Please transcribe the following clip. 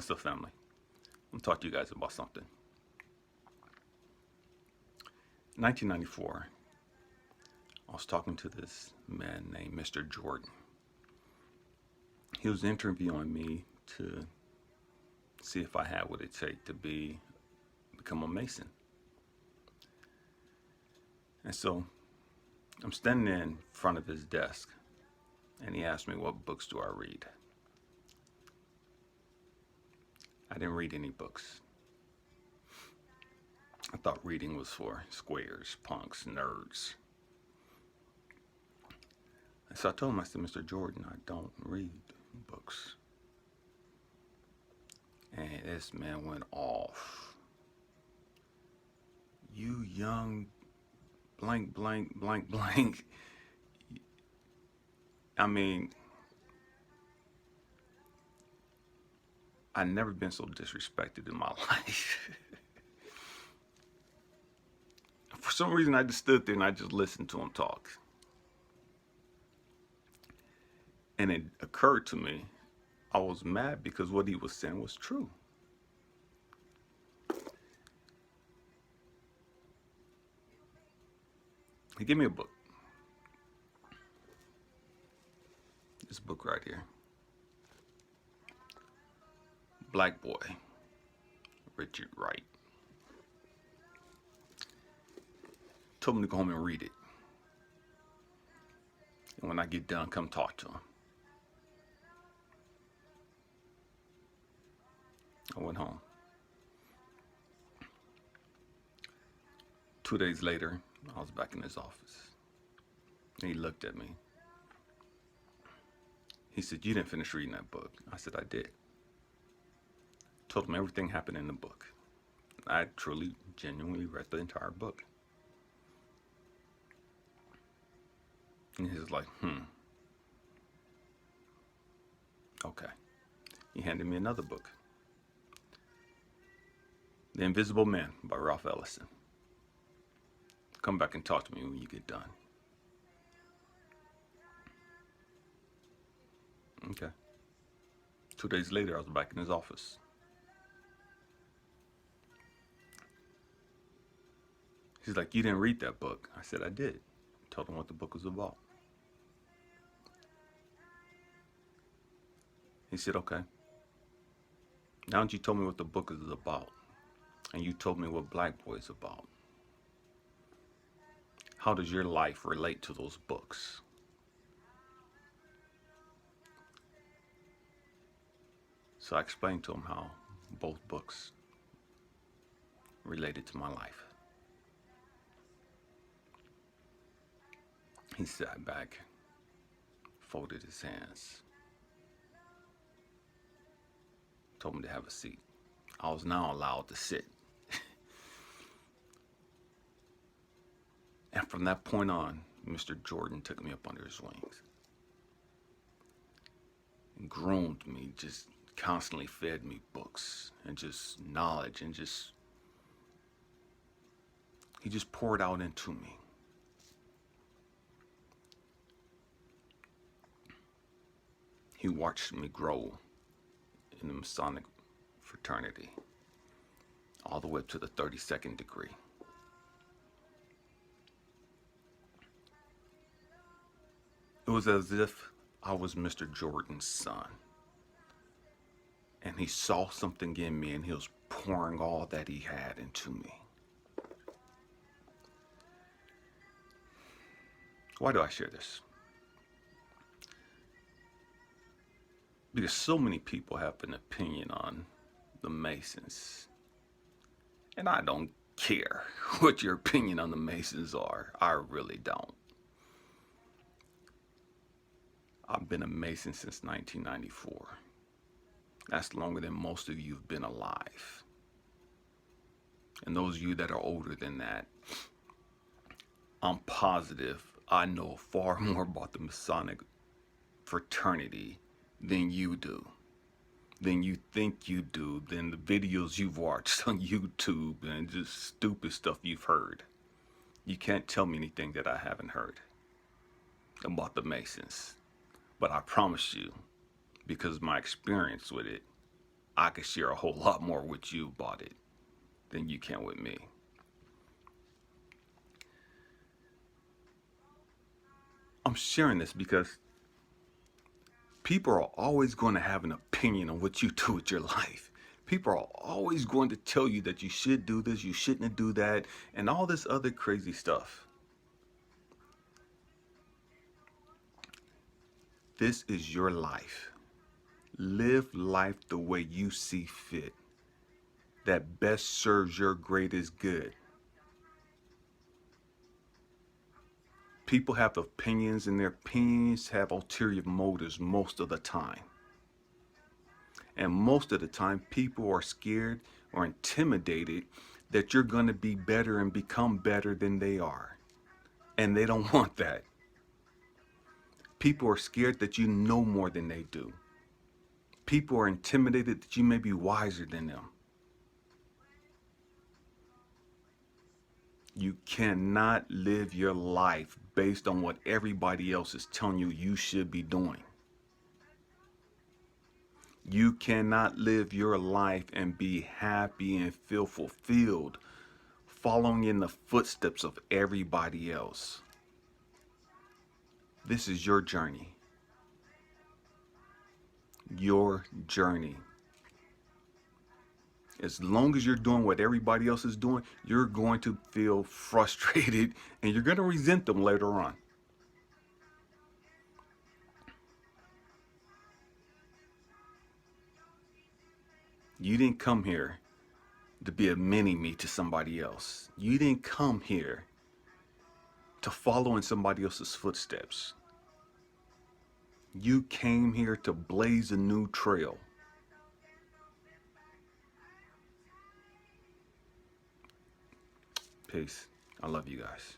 What's up, family? I'm gonna talk to you guys about something. 1994, I was talking to this man named Mr. Jordan. He was interviewing me to see if I had what it takes to become a Mason. And so I'm standing in front of his desk, and he asked me, what books do I read? I didn't read any books. I thought reading was for squares, punks, nerds. And so I told him, I said, Mr. Jordan, I don't read books. And this man went off. You young blank, blank, blank, blank. I mean, I've never been so disrespected in my life. For some reason, I just stood there and I just listened to him talk. And it occurred to me, I was mad because what he was saying was true. He gave me a book. This book right here. Black Boy, Richard Wright. Told me to go home and read it. And when I get done, come talk to him. I went home. 2 days later, I was back in his office. And he looked at me. He said, you didn't finish reading that book. I said, I did. Told him everything happened in the book. I truly, genuinely read the entire book. And he was like, okay. He handed me another book. The Invisible Man by Ralph Ellison. Come back and talk to me when you get done. Okay. 2 days later, I was back in his office. He's like, you didn't read that book. I said, I did. Told him what the book was about. He said, okay. Now that you told me what the book is about, and you told me what Black Boy is about, how does your life relate to those books? So I explained to him how both books related to my life. He sat back, folded his hands, told me to have a seat. I was now allowed to sit. And from that point on, Mr. Jordan took me up under his wings and groomed me, just constantly fed me books and just knowledge, and he just poured out into me. He watched me grow in the Masonic fraternity all the way up to the 32nd degree. It was as if I was Mr. Jordan's son. And he saw something in me, and he was pouring all that he had into me. Why do I share this? Because so many people have an opinion on the Masons. And I don't care what your opinion on the Masons are. I really don't. I've been a Mason since 1994. That's longer than most of you have been alive. And those of you that are older than that, I'm positive I know far more about the Masonic fraternity than you do, than you think you do, than the videos you've watched on YouTube and just stupid stuff you've heard. You can't tell me anything that I haven't heard about the Masons. But I promise you, because of my experience with it, I could share a whole lot more with you about it than you can with me. I'm sharing this because people are always going to have an opinion on what you do with your life. People are always going to tell you that you should do this, you shouldn't do that, and all this other crazy stuff. This is your life. Live life the way you see fit, that best serves your greatest good. People have opinions, and their opinions have ulterior motives most of the time. And most of the time, people are scared or intimidated that you're going to be better and become better than they are. And they don't want that. People are scared that you know more than they do. People are intimidated that you may be wiser than them. You cannot live your life based on what everybody else is telling you you should be doing. You cannot live your life and be happy and feel fulfilled following in the footsteps of everybody else. This is your journey. Your journey. As long as you're doing what everybody else is doing, you're going to feel frustrated and you're going to resent them later on. You didn't come here to be a mini-me to somebody else. You didn't come here to follow in somebody else's footsteps. You came here to blaze a new trail. Peace. I love you guys.